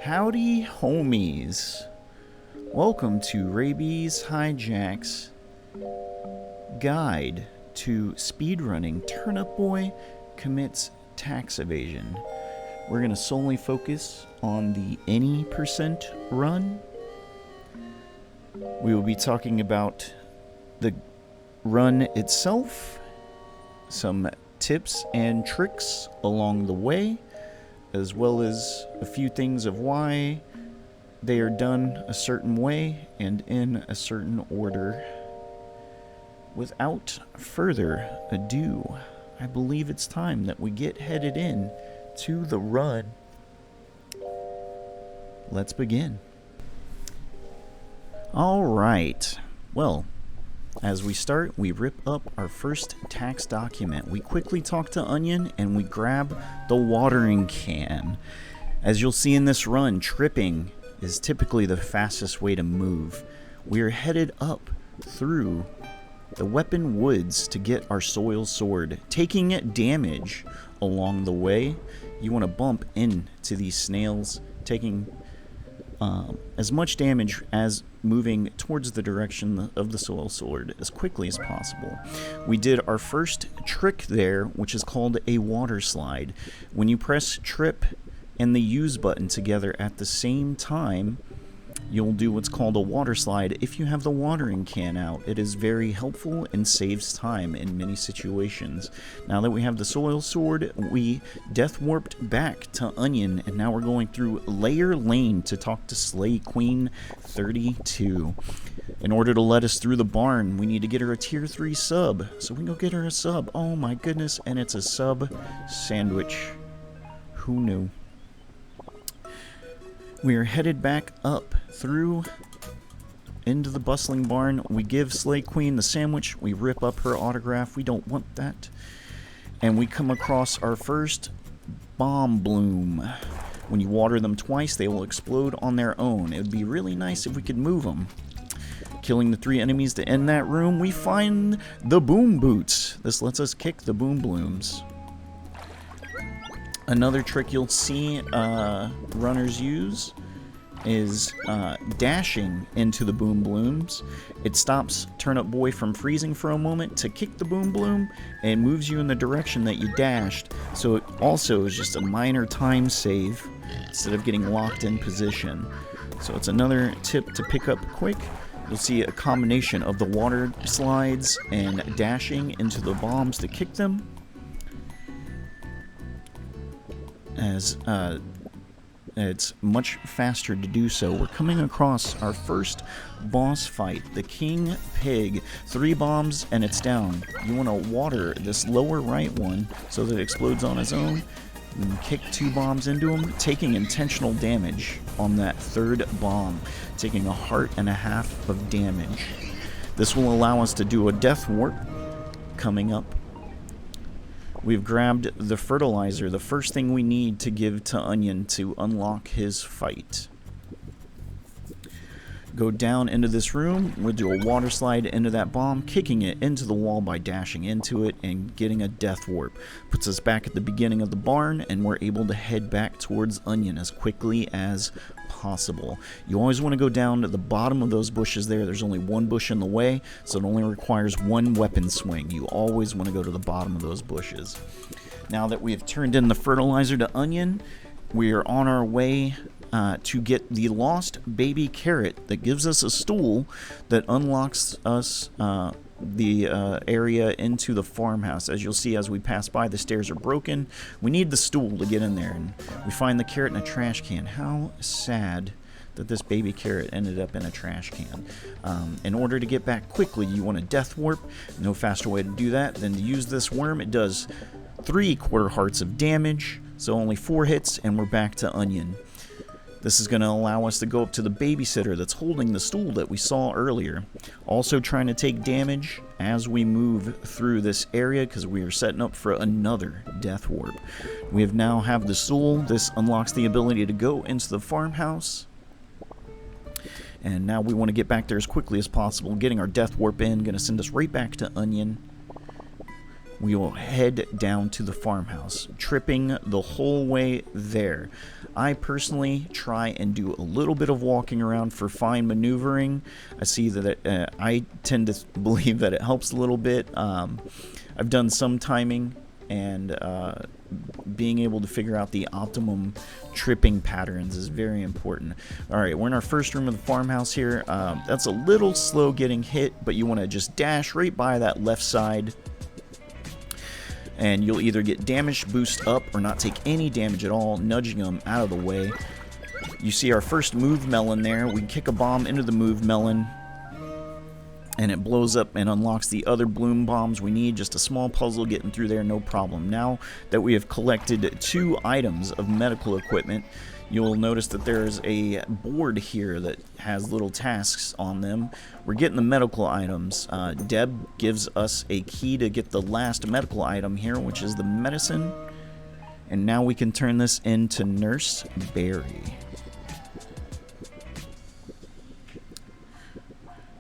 Howdy, homies. Welcome to Rabies Hijack's guide to speedrunning Turnip Boy commits tax evasion. We're going to solely focus on the any percent run. We will be talking about the run itself, some tips and tricks along the way, as well as a few things of why they are done a certain way and in a certain order. Without further ado, I believe it's time that we get headed in to the run. Let's begin. Alright, well, as we start, we rip up our first tax document. We quickly talk to Onion and we grab the watering can. As you'll see in this run, tripping is typically the fastest way to move. We are headed up through the weapon woods to get our soil sword, taking damage along the way. You want to bump into these snails, taking as much damage as moving towards the direction of the soil sword as quickly as possible. We did our first trick there, which is called a water slide. When you press trip and the use button together at the same time, you'll do what's called a water slide if you have the watering can out. It is very helpful and saves time in many situations. Now that we have the soil sword, we death warped back to Onion, and now we're going through Layer Lane to talk to Slay Queen 32. In order to let us through the barn, we need to get her a tier 3 sub. So we can go get her a sub. Oh my goodness, and it's a sub sandwich. Who knew? We are headed back up through into the bustling barn. We give Slay Queen the sandwich. We rip up her autograph. We don't want that. And we come across our first bomb bloom. When you water them twice, they will explode on their own. It would be really nice if we could move them. Killing the 3 enemies to end that room, we find the boom boots. This lets us kick the boom blooms. Another trick you'll see runners use is dashing into the boom blooms. It stops Turnip Boy from freezing for a moment to kick the boom bloom and moves you in the direction that you dashed. So it also is just a minor time save instead of getting locked in position. So it's another tip to pick up quick. You'll see a combination of the water slides and dashing into the bombs to kick them, as it's much faster to do so. We're coming across our first boss fight, the King Pig. 3 bombs and it's down. You want to water this lower right one so that it explodes on its own, and kick 2 bombs into him, taking intentional damage on that 3rd bomb, taking 1.5 hearts of damage. This will allow us to do a death warp coming up. We've grabbed the fertilizer, the first thing we need to give to Onion to unlock his fight. Go down into this room, we'll do a water slide into that bomb, kicking it into the wall by dashing into it and getting a death warp. Puts us back at the beginning of the barn, and we're able to head back towards Onion as quickly as possible. You always want to go down to the bottom of those bushes there. There's only 1 bush in the way, so it only requires 1 weapon swing. You always want to go to the bottom of those bushes. Now that we have turned in the fertilizer to Onion, we are on our way to get the lost baby carrot that gives us a stool that unlocks us the area into the farmhouse. As you'll see as we pass by, the stairs are broken. We need the stool to get in there, and we find the carrot in a trash can. How sad that this baby carrot ended up in a trash can. In order to get back quickly, you want a death warp. No faster way to do that than to use this worm. It does 3/4 hearts of damage, so only 4 hits, and we're back to Onion. This is going to allow us to go up to the babysitter that's holding the stool that we saw earlier. Also trying to take damage as we move through this area because we are setting up for another death warp. We now have the stool. This unlocks the ability to go into the farmhouse. And now we want to get back there as quickly as possible. Getting our death warp in, going to send us right back to Onion. we will head down to the farmhouse, tripping the whole way there. I personally try and do a little bit of walking around for fine maneuvering. I see that I tend to believe that it helps a little bit. I've done some timing and being able to figure out the optimum tripping patterns is very important. Alright, we're in our first room of the farmhouse here. That's a little slow getting hit, but you want to just dash right by that left side, and you'll either get damage boost up or not take any damage at all, nudging them out of the way. You see our first move melon there. We kick a bomb into the move melon, and it blows up and unlocks the other bloom bombs we need. Just a small puzzle getting through there, no problem. Now that we have collected 2 items of medical equipment, you'll notice that there's a board here that has little tasks on them. We're getting the medical items. Deb gives us a key to get the last medical item here, which is the medicine. And now we can turn this into Nurse Berry.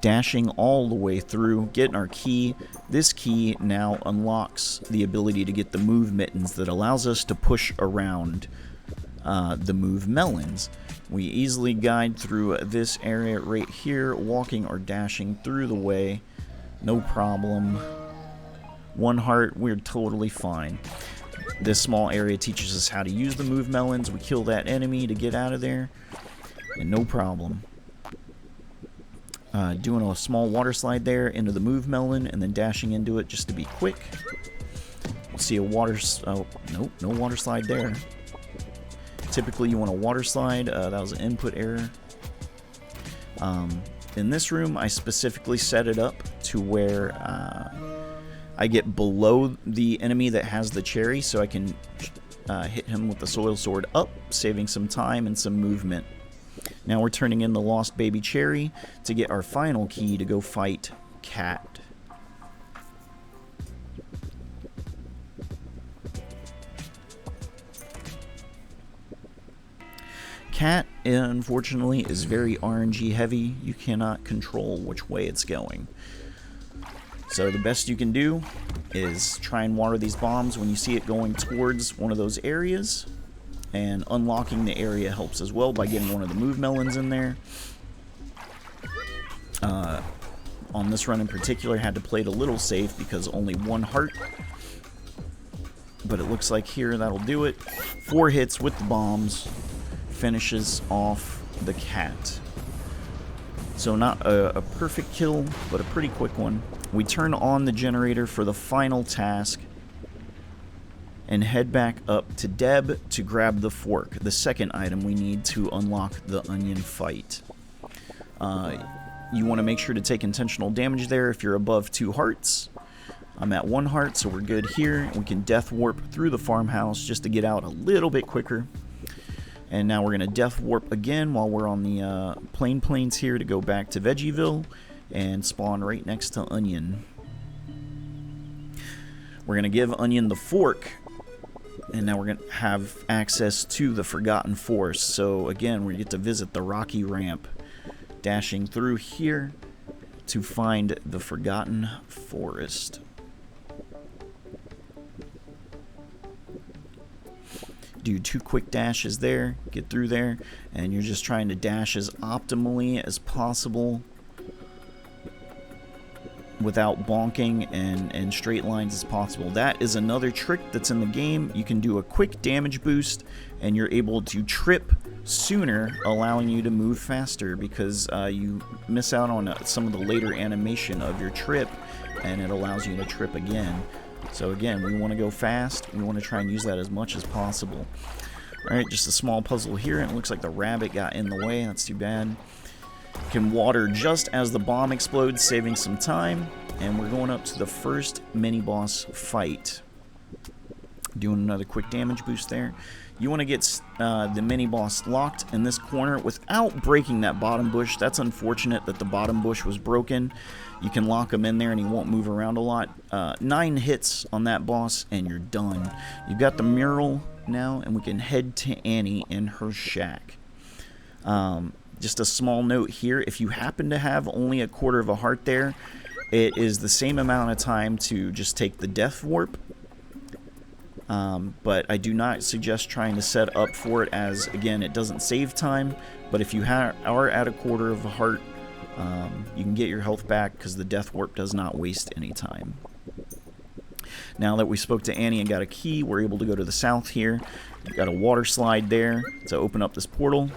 Dashing all the way through, getting our key. This key now unlocks the ability to get the move mittens that allows us to push around the move melons. We easily guide through this area right here, walking or dashing through the way, no problem. 1 heart, we're totally fine. This small area teaches us how to use the move melons. We kill that enemy to get out of there, and no problem. Doing a small water slide there into the move melon and then dashing into it just to be quick. We'll see a water... oh, nope, no water slide there. Typically you want a water slide. That was an input error. In this room, I specifically set it up to where I get below the enemy that has the cherry, so I can hit him with the soil sword up, saving some time and some movement. Now we're turning in the lost baby cherry to get our final key to go fight Cat. Cat, unfortunately, is very RNG heavy. You cannot control which way it's going. So the best you can do is try and water these bombs when you see it going towards one of those areas. And unlocking the area helps as well by getting one of the move melons in there. On this run in particular, I had to play it a little safe because only 1 heart. But it looks like here that'll do it. 4 hits with the bombs finishes off the Cat. So not a perfect kill, but a pretty quick one. We turn on the generator for the final task and head back up to Deb to grab the fork, the second item we need to unlock the onion fight. You want to make sure to take intentional damage there if you're above 2 hearts. I'm at 1 heart, so we're good here. We can death warp through the farmhouse just to get out a little bit quicker. And now we're going to death warp again while we're on the plains here to go back to Veggieville and spawn right next to Onion. We're going to give Onion the fork, and now we're going to have access to the Forgotten Forest. So again, we get to visit the rocky ramp, dashing through here to find the Forgotten Forest. Do 2 quick dashes there, get through there, and you're just trying to dash as optimally as possible without bonking and straight lines as possible. That is another trick that's in the game. You can do a quick damage boost and you're able to trip sooner, allowing you to move faster because you miss out on some of the later animation of your trip, and it allows you to trip again. So again, we want to go fast. We want to try and use that as much as possible. Alright, just a small puzzle here, and it looks like the rabbit got in the way. That's too bad. Can water just as the bomb explodes, saving some time. And we're going up to the first mini-boss fight. Doing another quick damage boost there. You want to get the mini-boss locked in this corner without breaking that bottom bush. That's unfortunate that the bottom bush was broken. You can lock him in there and he won't move around a lot. 9 hits on that boss and you're done. You've got the mural now, and we can head to Annie in her shack. Just a small note here, if you happen to have only a 1/4 of a heart there, It is the same amount of time to just take the death warp, but I do not suggest trying to set up for it, as again it doesn't save time. But if you are at a quarter of a heart, you can get your health back because the death warp does not waste any time. Now that we spoke to Annie and got a key, we're able to go to the south here. We've got a water slide there to open up this portal.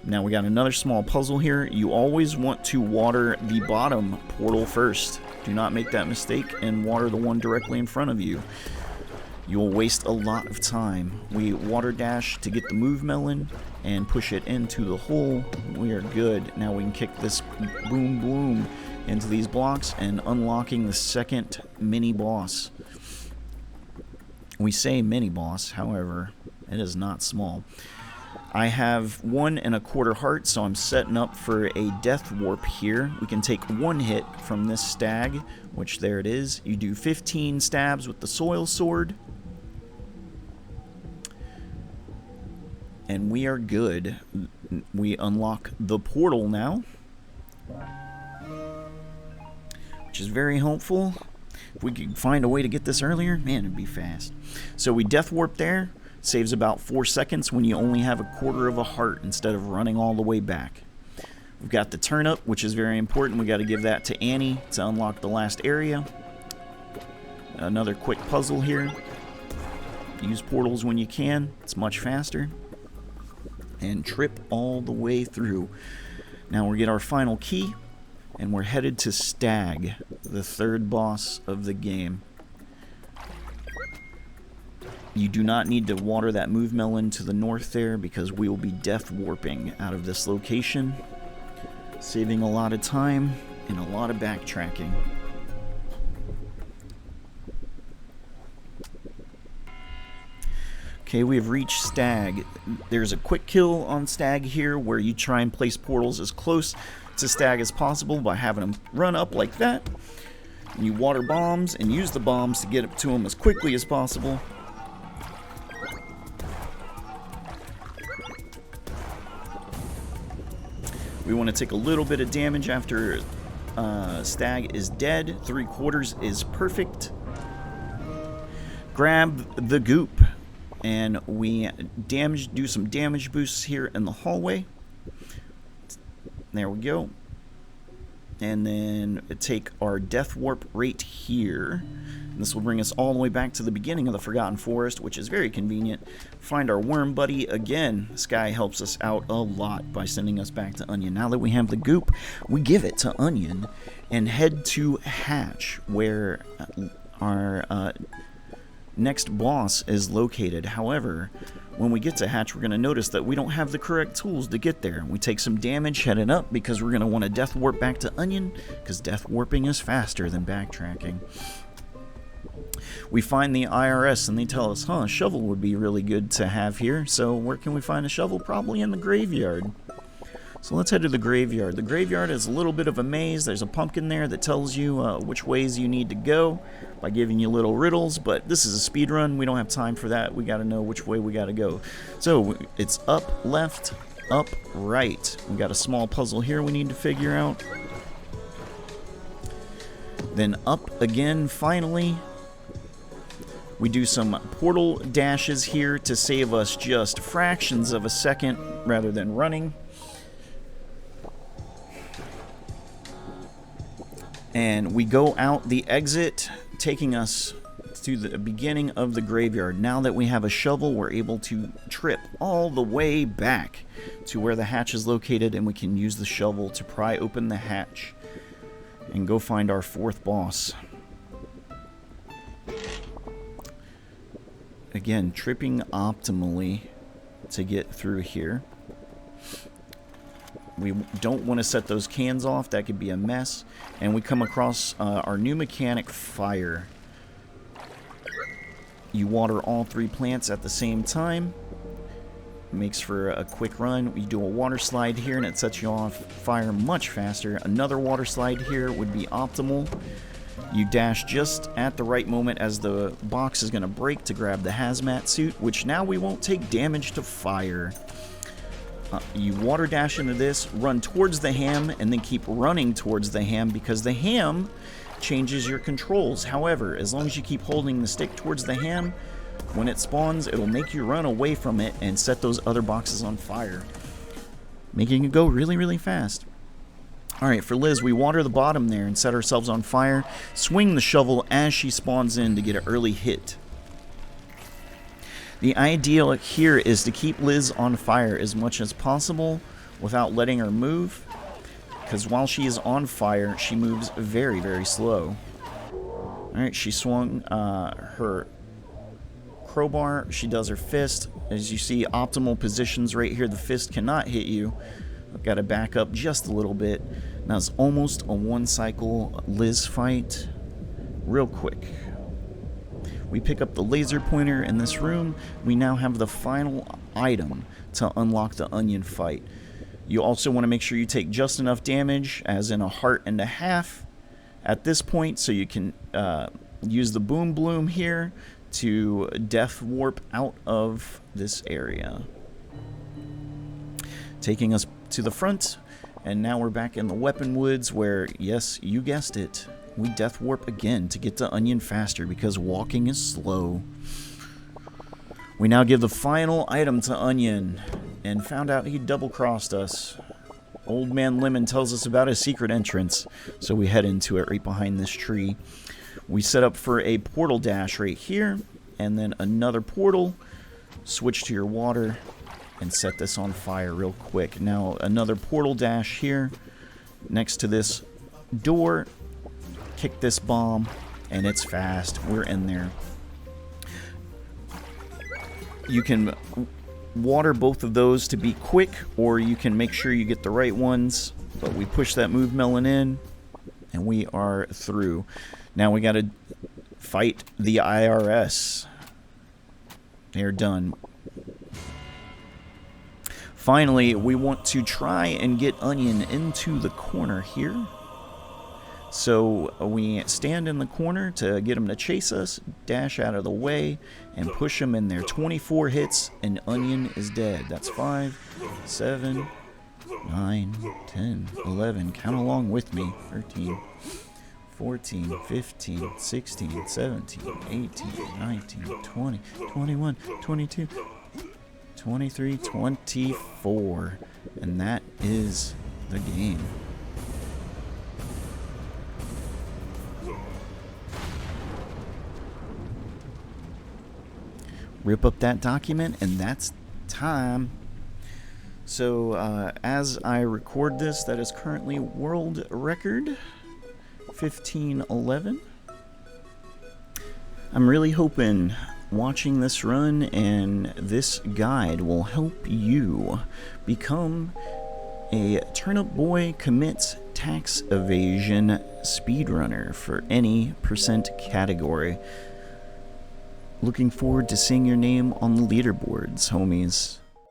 Now we got another small puzzle here. You always want to water the bottom portal first. Do not make that mistake and water the one directly in front of you. You will waste a lot of time. We water dash to get the move melon and push it into the hole. We are good. Now we can kick this boom boom into these blocks and unlocking the second mini boss. We say mini boss, however, it is not small. I have 1 1/4 heart, so I'm setting up for a death warp here. We can take 1 hit from this stag, which there it is. You do 15 stabs with the soil sword. And we are good. We unlock the portal now, which is very helpful. If we could find a way to get this earlier, man, it'd be fast. So we death warp there. Saves about 4 seconds when you only have 1/4 of a heart instead of running all the way back. We've got the turnip, which is very important. We got to give that to Annie to unlock the last area. Another quick puzzle here. Use portals when you can. It's much faster. And trip all the way through. Now we get our final key, and we're headed to Stag, the 3rd boss of the game. You do not need to water that move melon to the north there, because we will be death warping out of this location, saving a lot of time and a lot of backtracking. Okay, we have reached Stag. There's a quick kill on Stag here where you try and place portals as close to Stag as possible by having them run up like that. And you water bombs and use the bombs to get up to them as quickly as possible. We want to take a little bit of damage after Stag is dead. 3/4 is perfect. Grab the goop, and we do some damage boosts here in the hallway. There we go. And then take our death warp right here. And this will bring us all the way back to the beginning of the Forgotten Forest, which is very convenient. Find our worm buddy again. This guy helps us out a lot by sending us back to Onion. Now that we have the goop, we give it to Onion and head to Hatch, where our next boss is located. However, when we get to Hatch, we're going to notice that we don't have the correct tools to get there. We take some damage heading up because we're going to want to death warp back to Onion, because death warping is faster than backtracking. We find the IRS and they tell us, a shovel would be really good to have here. So where can we find a shovel? Probably in the graveyard. So let's head to the graveyard. The graveyard is a little bit of a maze. There's a pumpkin there that tells you which ways you need to go by giving you little riddles, but this is a speed run. We don't have time for that. We got to know which way we got to go. So it's up, left, up, right. We got a small puzzle here we need to figure out. Then up again, finally. We do some portal dashes here to save us just fractions of a second rather than running. And we go out the exit, taking us to the beginning of the graveyard. Now that we have a shovel, we're able to trip all the way back to where the hatch is located, and we can use the shovel to pry open the hatch and go find our 4th boss. Again, tripping optimally to get through here. We don't want to set those cans off. That could be a mess. And we come across our new mechanic, fire. You water all 3 plants at the same time. Makes for a quick run. You do a water slide here and it sets you off fire much faster. Another water slide here would be optimal. You dash just at the right moment as the box is going to break to grab the hazmat suit, which now we won't take damage to fire. You water dash into this, run towards the ham, and then keep running towards the ham because the ham changes your controls. However, as long as you keep holding the stick towards the ham, when it spawns, it'll make you run away from it and set those other boxes on fire, making it go really, really fast. Alright, for Liz, we water the bottom there and set ourselves on fire. Swing the shovel as she spawns in to get an early hit. The ideal here is to keep Liz on fire as much as possible without letting her move, because while she is on fire, she moves very, very slow. Alright, she swung her crowbar, she does her fist. As you see, optimal positions right here. The fist cannot hit you. I've got to back up just a little bit. Now it's almost a one-cycle Liz fight. Real quick. We pick up the laser pointer in this room. We now have the final item to unlock the onion fight. You also want to make sure you take just enough damage, as in a heart and a half, at this point, so you can use the boom bloom here to death warp out of this area. Taking us to the front, and now we're back in the weapon woods where, yes, you guessed it, we death warp again to get to onion faster because walking is slow. We now give the final item to Onion and found out he double-crossed us. Old Man Lemon tells us about his secret entrance, so we head into it right behind this tree. We set up for a portal dash right here, and then another portal. Switch to your water and set this on fire real quick. Now another portal dash here next to this door. Kick this bomb, and it's fast. We're in there. You can water both of those to be quick, or you can make sure you get the right ones. But we push that move melon in, and we are through. Now we got to fight the IRS. They're done. Finally, we want to try and get Onion into the corner here. So we stand in the corner to get him to chase us, dash out of the way, and push him in there. 24 hits, and Onion is dead. That's 5, 7, 9, 10, 11. Count along with me. 13, 14, 15, 16, 17, 18, 19, 20, 21, 22, 23, 24. And that is the game. Rip up that document, and that's time. So as I record this, that is currently world record 1511. I'm really hoping watching this run and this guide will help you become a Turnip Boy Commits Tax Evasion speedrunner for any % category. Looking forward to seeing your name on the leaderboards, homies.